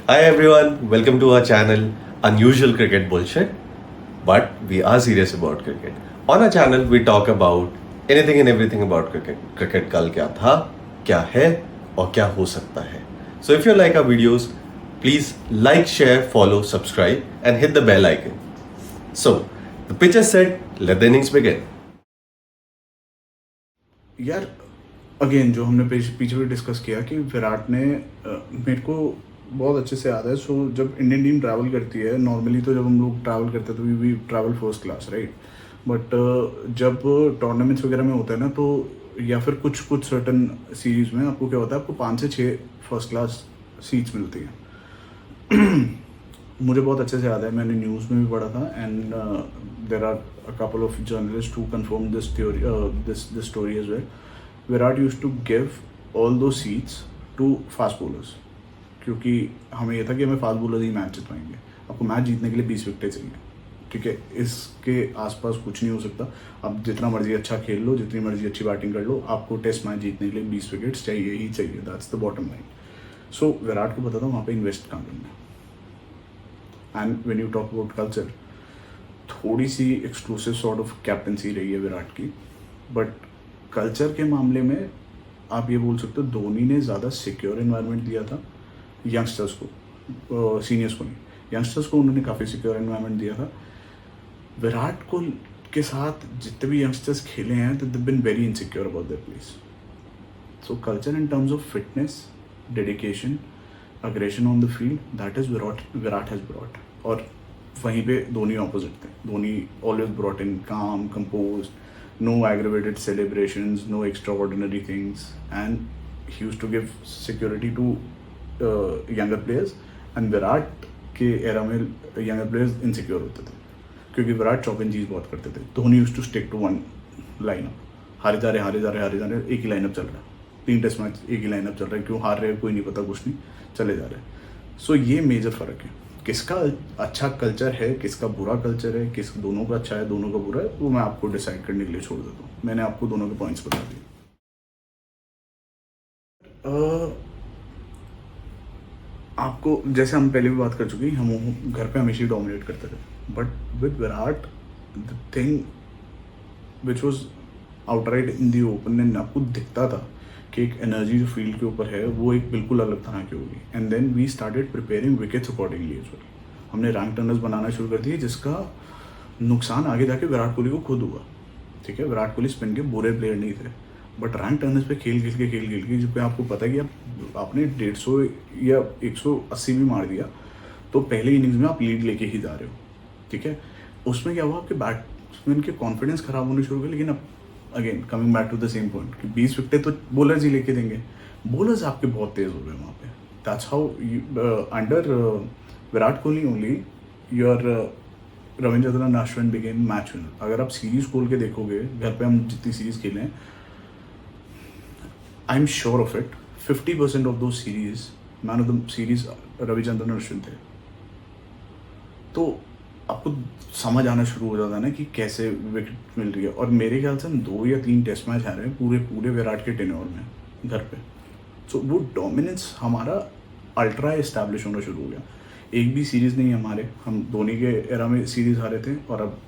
Hi everyone, welcome to our channel Unusual Cricket Bullshit, but we are serious about cricket. On our channel, we talk about anything and everything about cricket. Cricket कल क्या था, क्या है और क्या हो सकता है. So if you like our videos, please like, share, follow, subscribe and hit the bell icon. So the pitch is set, let the innings begin. यार अगेन जो हमने पीछे भी डिस्कस किया कि विराट ने मेरे को बहुत अच्छे से याद है. सो जब इंडियन टीम ट्रैवल करती है नॉर्मली, तो जब हम लोग ट्रैवल करते हैं तो we travel first class, right. But जब टूर्नामेंट्स वगैरह में होता है ना, तो या फिर कुछ सर्टन सीरीज में आपको क्या होता है, आपको 5 से 6 फर्स्ट क्लास सीट्स मिलती हैं. मुझे बहुत अच्छे से याद है, मैंने न्यूज़ में भी पढ़ा था. And there are a couple of journalist who confirm this theory, this story as well. Virat use to give all two seats to fast bowlers, क्योंकि हमें यह था कि हमें फास्ट बॉलर ही मैच जितवाएंगे. आपको मैच जीतने के लिए 20 विकेटें चाहिए, ठीक है. इसके आसपास कुछ नहीं हो सकता. आप जितना मर्जी अच्छा खेल लो, जितनी मर्जी अच्छी बैटिंग कर लो, आपको टेस्ट मैच जीतने के लिए 20 विकेट्स चाहिए ही चाहिए. That's the bottom line. So Virat को पता था वहाँ पे इन्वेस्ट कहाँ करना है. And when you talk about culture, थोड़ी सी एक्सक्लूसिव सॉर्ट ऑफ कैप्टनसी रही है विराट की. बट कल्चर के मामले में आप ये बोल सकते हो धोनी ने ज़्यादा सिक्योर एनवायरनमेंट दिया था यंगस्टर्स को, सीनियर्स को नहीं. यंगस्टर्स को उन्होंने काफ़ी सिक्योर एनवायरनमेंट दिया था. विराट को के साथ जितने भी यंगस्टर्स खेले हैं, तो they been very insecure about their place. So culture in terms of fitness, dedication, aggression on the field, that is Virat has brought. और वहीं पे धोनी ऑपोजिट थे. Dhoni always brought in calm, composed, no aggravated celebrations, no extraordinary things. And he used to give security to younger players. And Virat के era में younger players insecure होते थे, क्योंकि Virat chop and चीज बहुत करते थे. Dhoni used to stick to one lineup. हारे जा रहे, एक ही लाइनअप चल रहा है. 3 टेस्ट मैच एक ही लाइनअप चल रहा है. क्यों हार रहे हैं कोई नहीं पता, कुछ नहीं, चले जा रहे हैं. सो ये मेजर फ़र्क है. किसका अच्छा कल्चर है, किसका बुरा कल्चर है, किस दोनों का अच्छा है, दोनों का बुरा है, वो मैं आपको डिसाइड करने के लिए छोड़ देता हूँ. मैंने आपको दोनों के पॉइंट्स बता दिए. आपको जैसे हम पहले भी बात कर चुके हैं, हम घर पे हमेशा ही डोमिनेट करते थे. But with Virat the thing which was outright in the open, and आपको दिखता था कि एक एनर्जी जो फील्ड के ऊपर है वो एक बिल्कुल अलग तरह की होगी. And then we started preparing wickets accordingly as well. हमने रैंक टर्नर्स बनाना शुरू कर दिए, जिसका नुकसान आगे जाके विराट कोहली को खुद हुआ. ठीक है, विराट कोहली स्पिन के बुरे प्लेयर नहीं थे, बट रैंक टर्नर्स पे खेल के जब आपको पता है कि आपने 150 या 180 भी मार दिया, तो पहले इनिंग्स में आप लीड लेके ही जा रहे हो. ठीक है, उसमें क्या हुआ, आपके बैट्समैन के कॉन्फिडेंस खराब होने शुरू हुए. लेकिन अब again coming back to the same point कि 20 विकेटें तो बॉलर्स ही लेके देंगे. बॉलर्स आपके बहुत तेज हो गए वहाँ पे. That's how under Virat Kohli only your Ravichandran Ashwin became match winner. अगर आप सीरीज खोल के देखोगे, घर पे हम जितनी सीरीज खेले हैं, I am sure of it, 50% of दो series, man of the series Ravichandran Ashwin थे. तो आपको समझ आना शुरू हो जाता है ना कि कैसे विकेट मिल रही है. और मेरे ख्याल से हम 2 या 3 टेस्ट मैच हारे हैं पूरे विराट के टेन्योर में घर पे. सो वो डोमिनेंस हमारा अल्ट्रा इस्टेब्लिश होना शुरू हो गया. एक भी सीरीज़ नहीं हमारे, हम धोनी के एरा में सीरीज़ हारे थे, और अब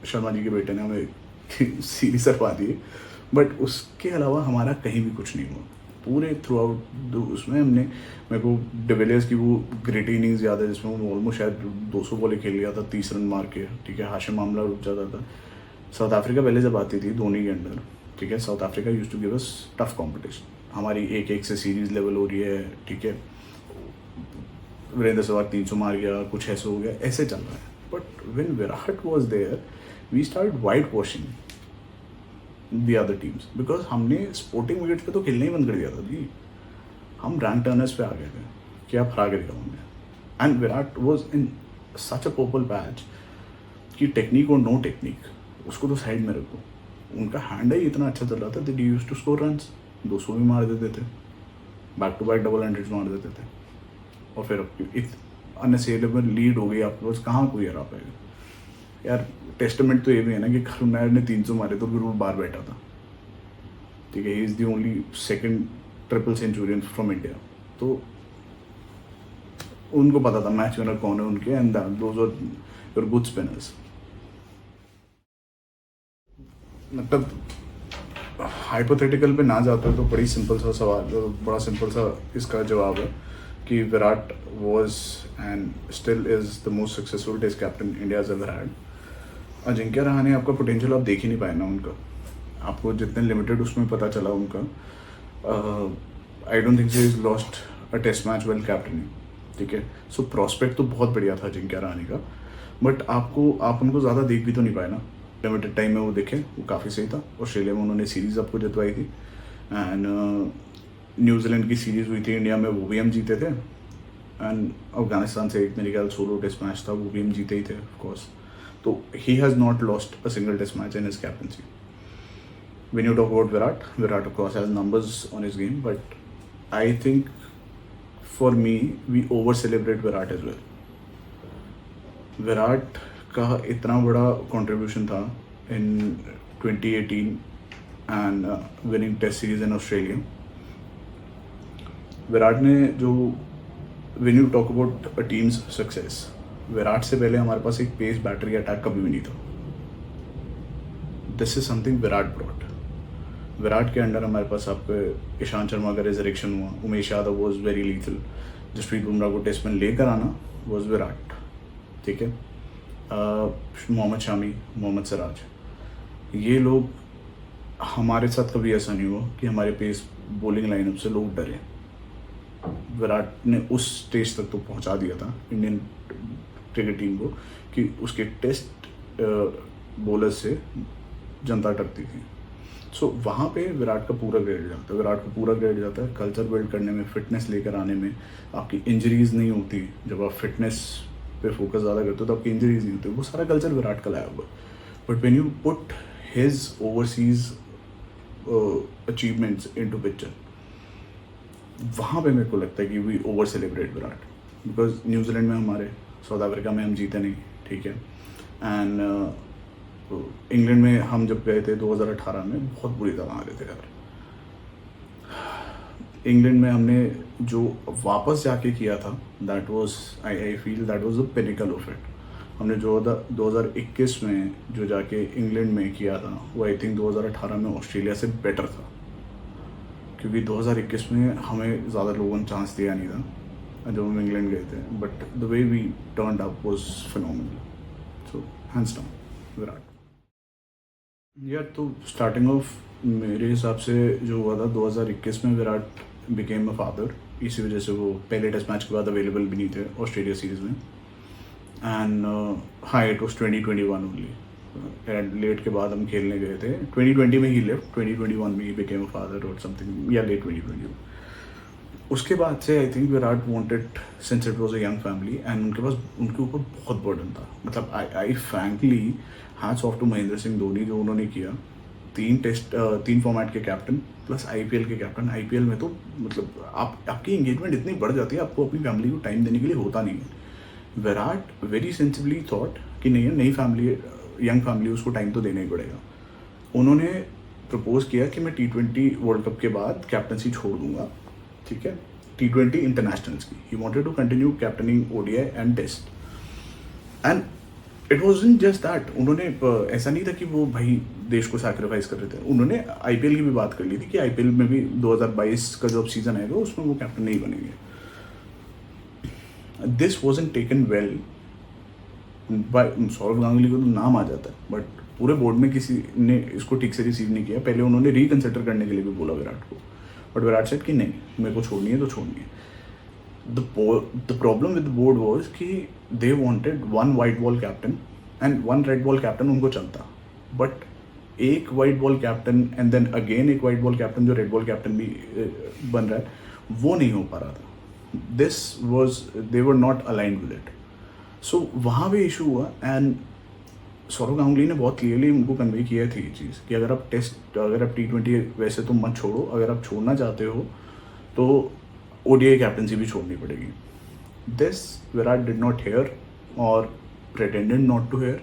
शर्मा जी के बेटे ने हमें सीरीज हरवा दी. बट उसके अलावा हमारा कहीं भी कुछ नहीं हुआ पूरे थ्रू आउट. उसमें हमने, मेरे को डिविलियर्स की वो ग्रेट इनिंग्स याद है जिसमें वो ऑलमोस्ट शायद 200 बॉलें खेल लिया था, 30 रन मार के. ठीक है, हाशिम मामला रुक जाता था. साउथ अफ्रीका पहले जब आती थी धोनी के अंडर, ठीक है, South Africa used to give us tough competition. हमारी 1-1 से सीरीज लेवल हो रही है. ठीक है, वीरेंद्र सहवाग 300 मार गया, कुछ ऐसे हो गया, ऐसे चल रहा है. But when Virat was there, we start white washing the other teams, because हमने स्पोर्टिंग विकेट पे तो खेलना ही बंद कर दिया था जी. हम रैंक टर्नर्स पे आ गए थे कि आप हरा करेगा हमें. And Virat was in such a purple patch कि टेक्निक और नो टेक्निक उसको तो साइड में रखो. उनका हैंड ही इतना अच्छा चल रहा था that he used to score runs. 200 भी मार देते थे, back to back double hundreds मार देते थे. और फिर अनअसेलेबल लीड हो गई आपके पास, कहाँ कोई हरा पाएगा यार. टेस्टमेंट तो ये भी है ना कि करुण नायर ने 300 मारे तो फिर वो बाहर बैठा था. ठीक है, he is the only second triple centurion from India. तो उनको पता था मैच विनर कौन है उनके, and those are your good spinners. मतलब हाइपोथेटिकल पे ना जाते हो तो बड़ी सिंपल सा सवाल, बड़ा सिंपल सा इसका जवाब है कि Virat was and still is the most successful test captain India has ever had. Ajinkya Rahane आपका पोटेंशियल आप देख ही नहीं पाए ना उनका, आपको जितने लिमिटेड उसमें पता चला उनका। I don't think he is lost a test match well captain, ठीक है। सो प्रॉस्पेक्ट तो बहुत बढ़िया था अजिंक्य रहाणे का, बट आप उनको ज़्यादा देख भी तो नहीं पाए ना। लिमिटेड टाइम में वो देखे, वो काफ़ी सही था। ऑस्ट्रेलिया में उन्होंने सीरीज़ आपको जितवाई थी, एंड न्यूजीलैंड की सीरीज़ हुई थी इंडिया में, वो भी हम जीते थे। एंड अफगानिस्तान से एक मेरे ख्याल सोलो टेस्ट मैच था, वो भी हम जीते ही थे ऑफकोर्स। तो he has not lost a single test match in his captaincy. When you talk about Virat of course has numbers on his game, but I think for me we over celebrate Virat as well. Virat का इतना बड़ा contribution था in 2018 and winning test series in Australia. Virat ने जो, when you talk about a team's success, Virat से पहले हमारे पास एक पेस बैटरी अटैक कभी भी नहीं था। This is something Virat brought. Virat के अंडर हमारे पास आपके ईशांत शर्मा का रिजरेक्शन हुआ, Umesh Yadav was very lethal, Jasprit Bumrah को टेस्ट में लेकर आना वॉज विराट, ठीक है। मोहम्मद शामी, मोहम्मद सिराज, ये लोग, हमारे साथ कभी ऐसा नहीं हुआ कि हमारे पेस बॉलिंग लाइनअप से लोग डरे। विराट ने उस स्टेज तक तो पहुंचा दिया था इंडियन क्रिकेट टीम को कि उसके टेस्ट बॉलर से जनता डरती थी। सो वहाँ पे विराट का पूरा ग्रेड जाता है, विराट का पूरा ग्रेड जाता है कल्चर बिल्ड करने में, फिटनेस लेकर आने में। आपकी इंजरीज नहीं होती, जब आप फिटनेस पे फोकस ज़्यादा करते हो तो आपकी इंजरीज नहीं होती, वो सारा कल्चर विराट का लाया हुआ। But when you put his overseas achievements into picture, वहाँ पे मेरे को लगता है कि we over celebrate Virat, because New Zealand में हमारे, साउथ अफ्रीका में हम जीते नहीं, ठीक है। एंड इंग्लैंड में हम जब गए थे 2018 में, बहुत बुरी तरह आ रहे थे यार। इंग्लैंड में हमने जो वापस जाके किया था, that was, I feel that was the pinnacle of it. हमने जो 2021 में जो जाके इंग्लैंड में किया था, वो आई थिंक 2018 में ऑस्ट्रेलिया से बेटर था, क्योंकि 2021 में हमें ज़्यादा लोगों ने चांस दिया नहीं था जब हम इंग्लैंड गए थे, but the way we turned up was phenomenal. So hands down Virat. यार तो स्टार्टिंग ऑफ मेरे हिसाब से जो हुआ था 2021 में, विराट बिकेम अ फादर, इसी वजह से वो पहले टेस्ट मैच के बाद अवेलेबल भी नहीं थे ऑस्ट्रेलिया सीरीज़ में। एंड हाँ, इट वॉज 2021 ओनली, एडलेड के बाद हम खेलने गए थे। 2020 में ही लेफ्ट, 2021 में ही बिकेम अ फादर और समथिंग, या लेट 2020। उसके बाद से I think Virat wanted, since it was a young family, and उनके ऊपर बहुत बर्डन था। मतलब I frankly hats off to Mahendra Singh Dhoni, जो उन्होंने किया, 3 फॉर्मेट के कैप्टन प्लस आईपीएल के कैप्टन। आईपीएल में तो मतलब आपकी एंगेजमेंट इतनी बढ़ जाती है, आपको अपनी फैमिली को टाइम देने के लिए होता नहीं है। विराट वेरी सेंसिबली थॉट कि नहीं, नई फैमिली, यंग फैमिली, उसको टाइम तो देना ही पड़ेगा। उन्होंने प्रपोज किया कि मैं T20 वर्ल्ड कप के बाद कैप्टनसी छोड़ दूंगा, ठीक है, T20 इंटरनेशनल्स की। He wanted to continue captaining ODI and test, and it wasn't just that. उन्होंने ऐसा नहीं था कि वो भाई देश को सैक्रिफाइस कर रहे थे, उन्होंने आईपीएल की भी बात कर ली थी कि आईपीएल में भी 2022 का जो सीजन आएगा उसमें वो कैप्टन नहीं बनेंगे। This wasn't taken well by Sourav Ganguly को तो नाम आ जाता है, बट पूरे बोर्ड में किसी ने इसको ठीक से रिसीव नहीं किया। पहले उन्होंने रिकन्सिडर करने के लिए भी बोला विराट को, बट विराट सेड कि नहीं, मेरे को छोड़नी है तो छोड़नी है। The problem with the board was कि they wanted 1 white ball captain and 1 red ball captain उनको चलता, but एक white ball captain and then again एक white ball captain जो red ball captain भी बन रहा है, वो नहीं हो पा रहा था। This was, they were not aligned with it. So वहाँ भी इशू हुआ, एंड सौरव गांगुली ने बहुत क्लियरली उनको कन्वे किया थी ये चीज़ कि अगर आप T20 वैसे तो मत छोड़ो, अगर आप छोड़ना चाहते हो तो ओडीआई कैप्टनसी भी छोड़नी पड़ेगी। This Virat did not hear और pretended not to hear,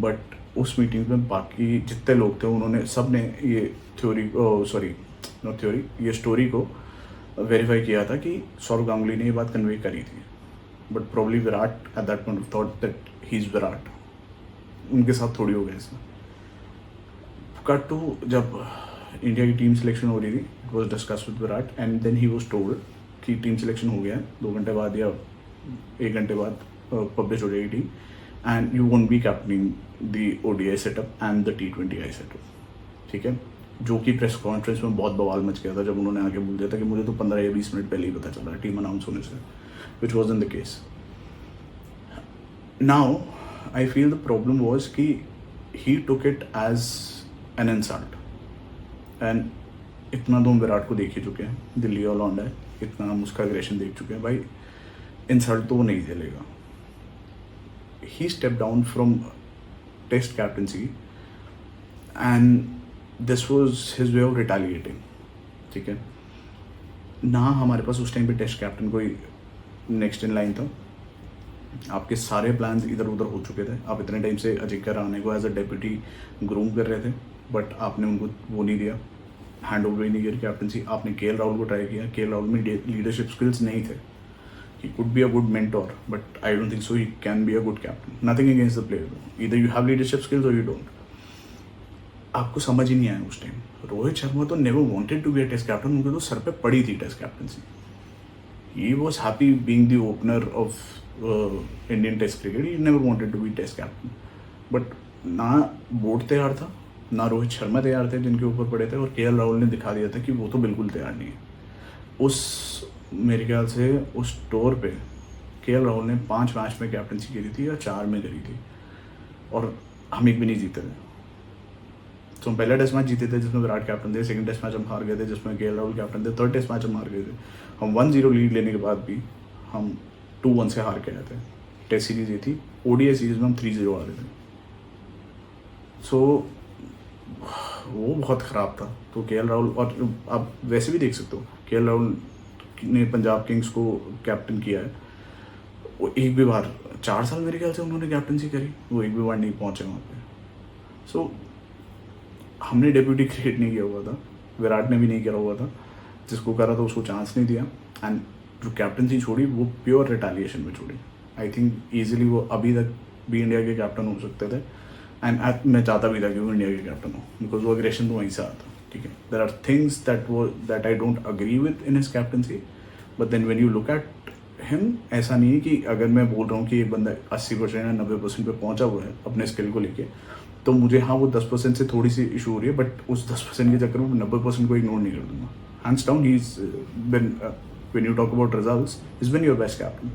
but उस मीटिंग में बाकी जितने लोग थे उन्होंने सब ने ये ये स्टोरी को वेरीफाई किया था कि सौरव गांगुली ने ये बात कन्वे करी थी। But probably Virat at that point of thought that he is Virat. उनके साथ थोड़ी हो गया इसमें. कट टू जब इंडिया की टीम सिलेक्शन हो रही थी, it was discussed with Virat and then he was told कि टीम सिलेक्शन हो गया है, 2 घंटे बाद या 1 घंटे बाद पब्लिश हो जाएगी team, and you won't be captaining the ODI setup and the T20I setup. ठीक है, जो कि प्रेस कॉन्फ्रेंस में बहुत बवाल मच गया था जब उन्होंने आके बोल दिया था कि मुझे तो 15 या 20 मिनट पहले ही पता चला टीम अनाउंस होने से, which was in the case. Now I feel the problem was कि he took it as an insult. And इतना तो हम विराट को देख ही चुके हैं, दिल्ली ऑल राउंडर है, इतना हम उसका एग्रेशन देख चुके हैं भाई, इंसल्ट तो वो नहीं झेलेगा. He step down from test captaincy and this was his way of retaliating. ठीक है ना, हमारे पास उस टाइम पे टेस्ट कैप्टन कोई नेक्स्ट इन लाइन था. आपके सारे प्लान्स इधर उधर हो चुके थे. आप इतने टाइम से अजिंक्य रहाणे को एज अ डेप्यूटी ग्रूम कर रहे थे, बट आपने उनको वो नहीं दिया, हैंड ओवर ही नहीं किया कैप्टनसी. आपने KL राहुल को ट्राई किया. KL राहुल में लीडरशिप स्किल्स नहीं थे. He could be a good mentor, but I don't think so he can be a good captain. Nothing against the player, either you have leadership skills और you don't. आपको समझ ही नहीं आया उस time. Rohit Sharma तो never wanted to be a test captain. उनके तो सर पे पड़ी थी test captaincy. He was happy being the opener of Indian test cricket. He never wanted to be test captain. But ना बोर्ड तैयार था, ना रोहित शर्मा तैयार थे जिनके ऊपर पड़े थे, और KL राहुल ने दिखा दिया था कि वो तो बिल्कुल तैयार नहीं है. उस मेरे ख्याल से उस टूर पे KL राहुल ने 5 मैच में कैप्टनसी करी थी या 4 में करी थी, और हम एक भी नहीं जीते थे. तो हम पहला टेस्ट मैच जीते थे जिसमें विराट कैप्टन थे, सेकंड टेस्ट मैच हम हार गए थे जिसमें KL राहुल कैप्टन थे, थर्ड टेस्ट मैच हम हार गए थे. हम 1-0 लीड लेने के बाद भी हम 2-1 से हार के आए थे. टेस्ट सीरीज ये थी. ODI सीरीज में हम 3-0 हारे थे. सो वो बहुत ख़राब था. तो KL राहुल, और आप वैसे भी देख सकते हो, KL राहुल ने पंजाब किंग्स को कैप्टन किया है. वो एक भी बार 4 साल मेरे ख्याल से उन्होंने कैप्टनसी करी, वो एक भी बार नहीं पहुंचे वहाँ पे. सो हमने डेप्यूटी क्रिएट नहीं किया हुआ था, विराट ने भी नहीं किया हुआ था. जिसको करा था उसको चांस नहीं दिया, एंड जो कैप्टनसी छोड़ी वो प्योर रिटेलिएशन में छोड़ी. आई थिंक ईजिली वो अभी तक भी इंडिया के कैप्टन हो सकते थे, एंड मैं चाहता भी था कि वो इंडिया के कैप्टन हो, बिकॉज वो अग्रेशन तो वहीं से आता. ठीक है, there are things that I don't agree with in his captaincy, but then when you look at him, ऐसा नहीं है कि अगर मैं बोल रहा हूँ कि एक बंदा 80% या 90% पे पहुंचा हुआ है अपने स्किल को लेके, तो मुझे हाँ वो 10% से थोड़ी सी इशू हो रही है, बट उस 10% के चक्कर में 90% को इग्नोर नहीं कर दूंगा. Hands down he is been, when you talk about results, is been your best captain.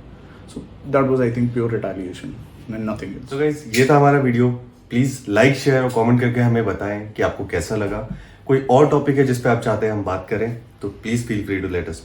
So that was I think pure retaliation and nothing else. तो गाइस, ये था हमारा वीडियो. प्लीज लाइक, शेयर और comment करके हमें बताएं कि आपको कैसा लगा. कोई और टॉपिक है जिस पे आप चाहते हैं हम बात करें, तो please feel free to let us no.